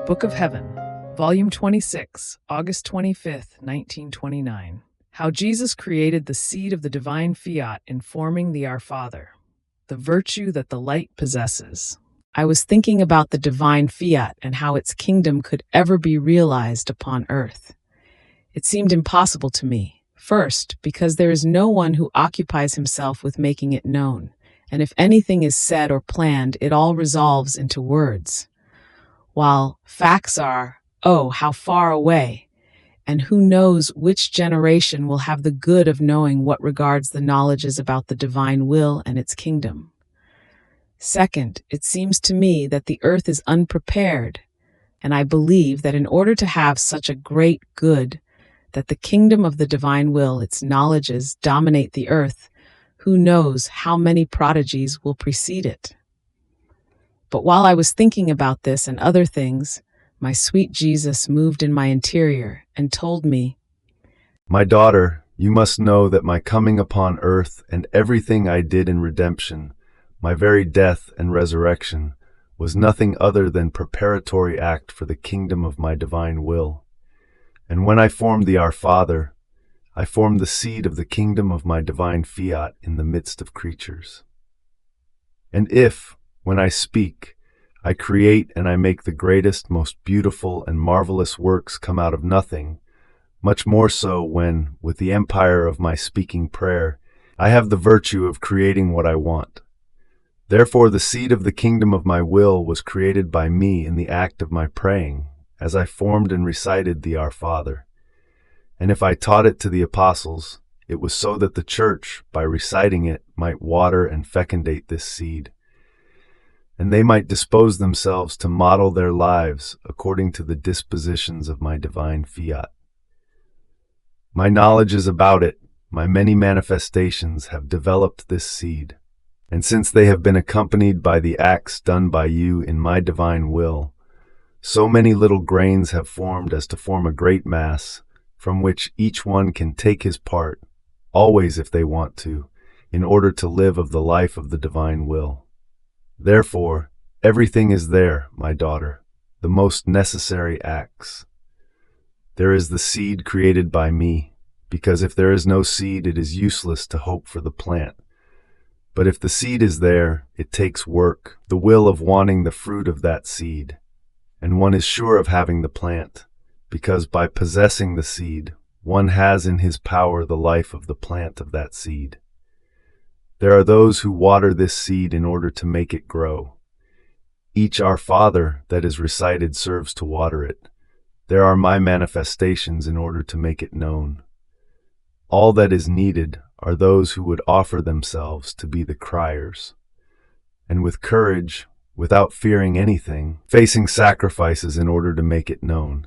Book of Heaven, Volume 26, August 25th, 1929. How Jesus created the seed of the Divine Fiat informing the Our Father, the virtue that the light possesses. I was thinking about the Divine Fiat and how its kingdom could ever be realized upon earth. It seemed impossible to me. First, because there is no one who occupies himself with making it known, and if anything is said or planned, it all resolves into words. While facts are, oh, how far away, and who knows which generation will have the good of knowing what regards the knowledges about the divine will and its kingdom. Second, it seems to me that the earth is unprepared, and I believe that in order to have such a great good, that the kingdom of the divine will, its knowledges, dominate the earth, who knows how many prodigies will precede it. But while I was thinking about this and other things, my sweet Jesus moved in my interior and told me, "My daughter, you must know that my coming upon earth and everything I did in redemption, my very death and resurrection, was nothing other than preparatory act for the kingdom of my divine will. And when I formed the Our Father, I formed the seed of the kingdom of my divine fiat in the midst of creatures. And if, when I speak, I create and I make the greatest, most beautiful and marvelous works come out of nothing, much more so when, with the empire of my speaking prayer, I have the virtue of creating what I want. Therefore the seed of the kingdom of my will was created by me in the act of my praying, as I formed and recited the Our Father. And if I taught it to the apostles, it was so that the church, by reciting it, might water and fecundate this seed, and they might dispose themselves to model their lives according to the dispositions of my divine fiat. My knowledges about it, my many manifestations have developed this seed, and since they have been accompanied by the acts done by you in my divine will, so many little grains have formed as to form a great mass, from which each one can take his part, always if they want to, in order to live of the life of the divine will. Therefore, everything is there, my daughter, the most necessary acts. There is the seed created by me, because if there is no seed, it is useless to hope for the plant. But if the seed is there, it takes work, the will of wanting the fruit of that seed, and one is sure of having the plant, because by possessing the seed, one has in his power the life of the plant of that seed. There are those who water this seed in order to make it grow. Each Our Father that is recited serves to water it. There are my manifestations in order to make it known. All that is needed are those who would offer themselves to be the criers, and with courage, without fearing anything, facing sacrifices in order to make it known.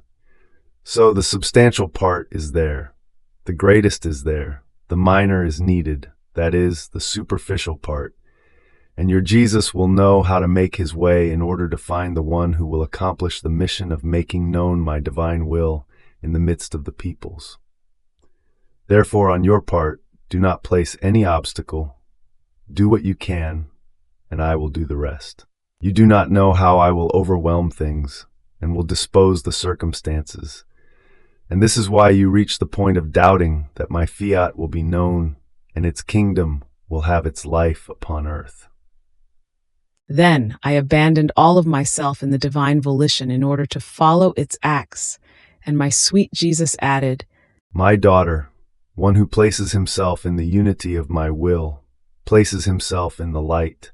So the substantial part is there, the greatest is there, the minor is needed, that is, the superficial part, and your Jesus will know how to make his way in order to find the one who will accomplish the mission of making known my divine will in the midst of the peoples. Therefore, on your part, do not place any obstacle. Do what you can, and I will do the rest. You do not know how I will overwhelm things and will dispose the circumstances, and this is why you reach the point of doubting that my fiat will be known and its kingdom will have its life upon earth. Then I abandoned all of myself in the divine volition in order to follow its acts, and my sweet Jesus added, My daughter, one who places himself in the unity of my will, places himself in the light,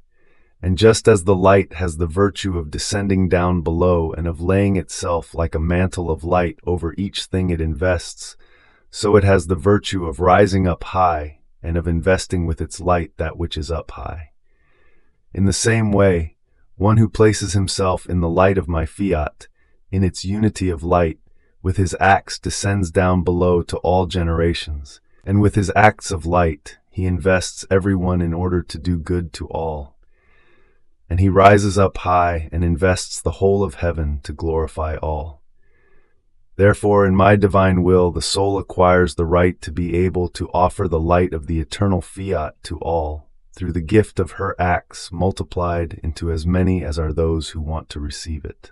and just as the light has the virtue of descending down below and of laying itself like a mantle of light over each thing it invests, so it has the virtue of rising up high and of investing with its light that which is up high. In the same way, one who places himself in the light of my fiat, in its unity of light, with his acts descends down below to all generations, and with his acts of light he invests everyone in order to do good to all. And he rises up high and invests the whole of heaven to glorify all. Therefore, in my divine will, the soul acquires the right to be able to offer the light of the eternal fiat to all, through the gift of her acts multiplied into as many as are those who want to receive it.